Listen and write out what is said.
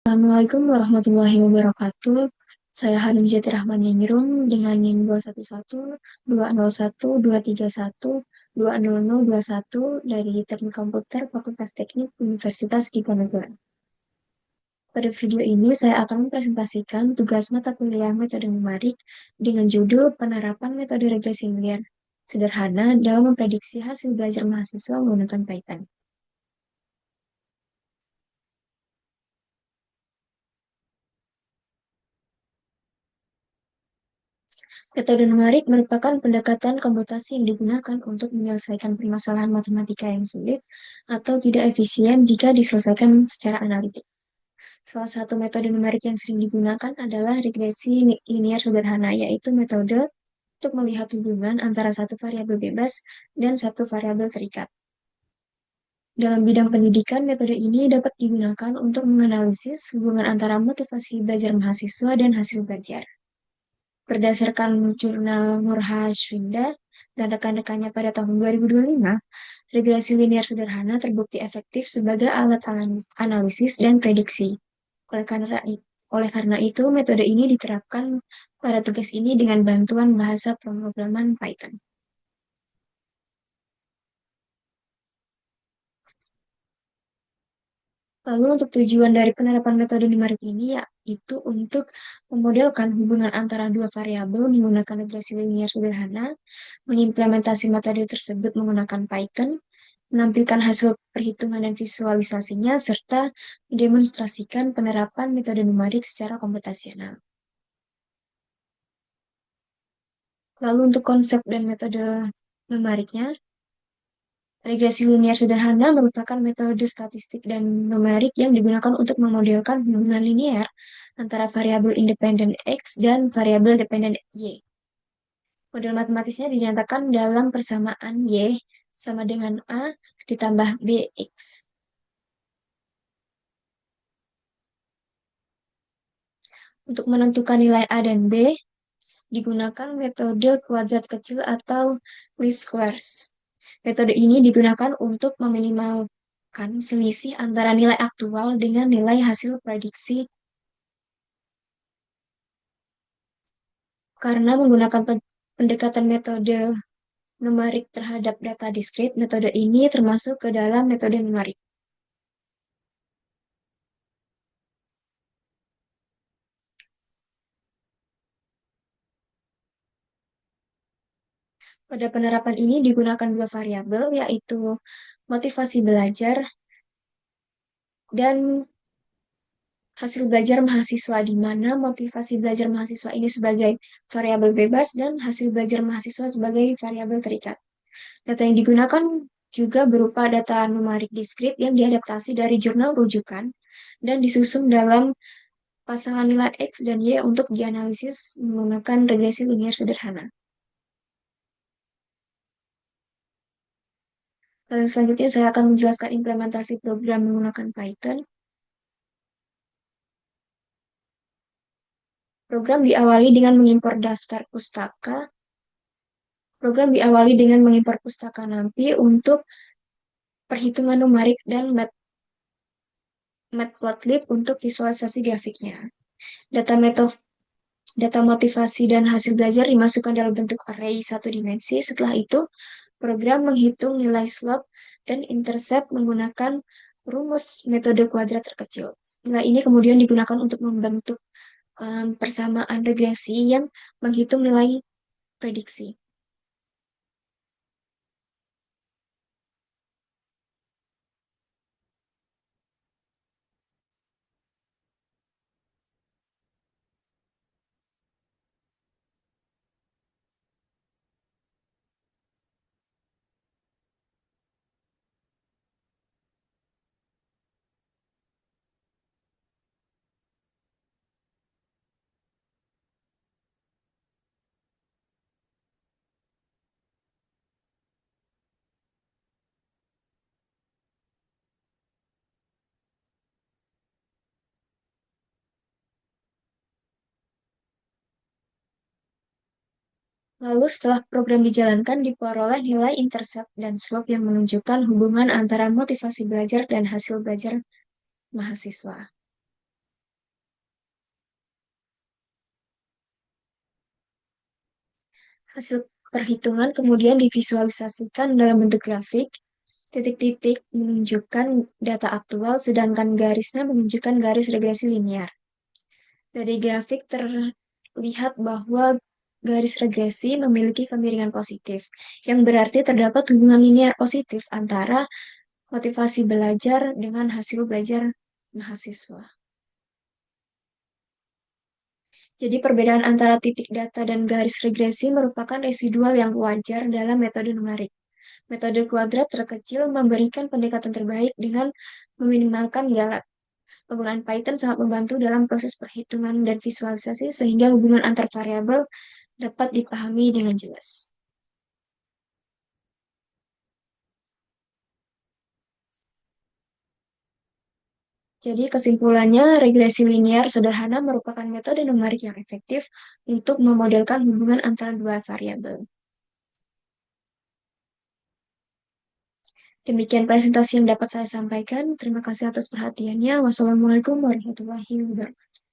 Assalamualaikum warahmatullahi wabarakatuh. Saya Hanum Jati Rahman Yangirum dengan NIM 211, 201, 231, 20021 dari Teknik Komputer Fakultas Teknik Universitas Diponegoro. Pada video ini saya akan mempresentasikan tugas mata kuliah metode numerik dengan judul Penerapan Metode Regresi Linear Sederhana dalam Memprediksi Hasil Belajar Mahasiswa Menggunakan Python. Metode numerik merupakan pendekatan komputasi yang digunakan untuk menyelesaikan permasalahan matematika yang sulit atau tidak efisien jika diselesaikan secara analitik. Salah satu metode numerik yang sering digunakan adalah regresi linear sederhana, yaitu metode untuk melihat hubungan antara satu variabel bebas dan satu variabel terikat. Dalam bidang pendidikan, metode ini dapat digunakan untuk menganalisis hubungan antara motivasi belajar mahasiswa dan hasil belajar. Berdasarkan jurnal Nurhaswinda dan rekan-rekannya pada tahun 2025, regresi linear sederhana terbukti efektif sebagai alat analisis dan prediksi. Oleh karena itu, metode ini diterapkan pada tugas ini dengan bantuan bahasa pemrograman Python. Lalu untuk tujuan dari penerapan metode numerik ini yaitu untuk memodelkan hubungan antara dua variabel menggunakan regresi linear sederhana, mengimplementasi metode tersebut menggunakan Python, menampilkan hasil perhitungan dan visualisasinya, serta mendemonstrasikan penerapan metode numerik secara komputasional. Lalu untuk konsep dan metode numeriknya, regresi linear sederhana merupakan metode statistik dan numerik yang digunakan untuk memodelkan hubungan linear antara variabel independen X dan variabel dependen Y. Model matematisnya dinyatakan dalam persamaan Y sama dengan A ditambah BX. Untuk menentukan nilai A dan B, digunakan metode kuadrat kecil atau least squares. Metode ini digunakan untuk meminimalkan selisih antara nilai aktual dengan nilai hasil prediksi. Karena menggunakan pendekatan metode numerik terhadap data diskrit, metode ini termasuk ke dalam metode numerik. Pada penerapan ini digunakan dua variabel, yaitu motivasi belajar dan hasil belajar mahasiswa, di mana motivasi belajar mahasiswa ini sebagai variabel bebas dan hasil belajar mahasiswa sebagai variabel terikat. Data yang digunakan juga berupa data numerik diskrit yang diadaptasi dari jurnal rujukan dan disusun dalam pasangan nilai X dan Y untuk dianalisis menggunakan regresi linear sederhana. Lalu selanjutnya saya akan menjelaskan implementasi program menggunakan Python. Program diawali dengan mengimpor daftar pustaka. Program diawali dengan mengimpor pustaka NumPy untuk perhitungan numerik dan Matplotlib untuk visualisasi grafiknya. Data motivasi dan hasil belajar dimasukkan dalam bentuk array satu dimensi. Setelah itu, program menghitung nilai slope dan intercept menggunakan rumus metode kuadrat terkecil. Nilai ini kemudian digunakan untuk membentuk persamaan regresi yang menghitung nilai prediksi. Lalu setelah program dijalankan, diperoleh nilai intercept dan slope yang menunjukkan hubungan antara motivasi belajar dan hasil belajar mahasiswa. Hasil perhitungan kemudian divisualisasikan dalam bentuk grafik. Titik-titik menunjukkan data aktual, sedangkan garisnya menunjukkan garis regresi linear. Dari grafik terlihat bahwa garis regresi memiliki kemiringan positif, yang berarti terdapat hubungan linear positif antara motivasi belajar dengan hasil belajar mahasiswa. Jadi perbedaan antara titik data dan garis regresi merupakan residual yang wajar dalam metode numerik. Metode kuadrat terkecil memberikan pendekatan terbaik dengan meminimalkan gala. Penggunaan Python sangat membantu dalam proses perhitungan dan visualisasi sehingga hubungan antar variabel dapat dipahami dengan jelas. Jadi kesimpulannya, regresi linear sederhana merupakan metode numerik yang efektif untuk memodelkan hubungan antara dua variabel. Demikian presentasi yang dapat saya sampaikan. Terima kasih atas perhatiannya. Wassalamualaikum warahmatullahi wabarakatuh.